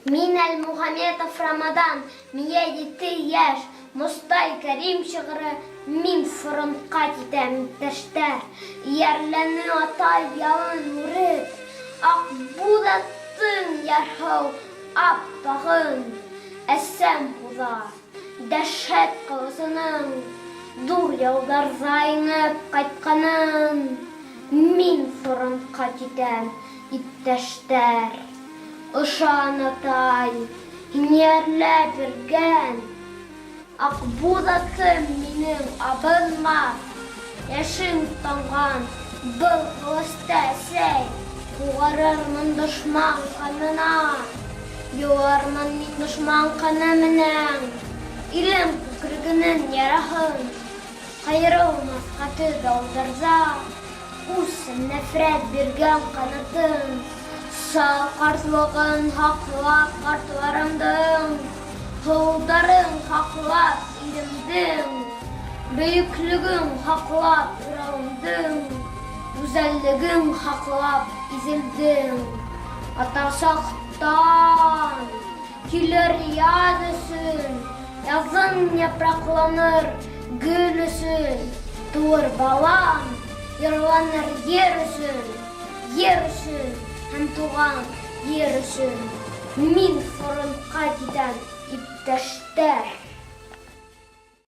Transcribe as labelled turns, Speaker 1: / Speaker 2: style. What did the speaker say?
Speaker 1: Мин Әлмухаметов Рамадан, мие 7 яшь, Мостай Кәрим шигыре, мин фронтка китәм, иптәштәр. Иярләне атай ялын үреп, Акбудаттың ярһау аппағын, әсәм һуҙа, дәшһәт ҡылысының, ҙур яуҙарҙа еңеп ҡайтҡанын. Мин фронтка китәм, иптәштәр. Ышан, атай, һин йәрләп биргән Акбудатым минең абынмаҫ. Йәшең тамған был ҡылысты, әсәй, һуғарырмын дошман ҡанына. Юармын бит дошман ҡаны менән илем күкрәгенең яраһын. Ҡайырылмаҫҡа төҙ ауҙарҙа үс нәфрәт биргән ҡанатын. Сал ҡартлығын һаҡлап ҡартларымдың, һыуҙарын һаҡлап илемдең, бөйөклөгөн һаҡлап уралымдың, гүзәллеген һаҡлап изелдең. Атасаҡтан килер яҙ өсөн, яҙын япраҡланыр гөл өсөн, тыуыр балам йырланыр ер өсөн, һәм туған ер өсөн. Мин фронтка китәм, иптәштәр.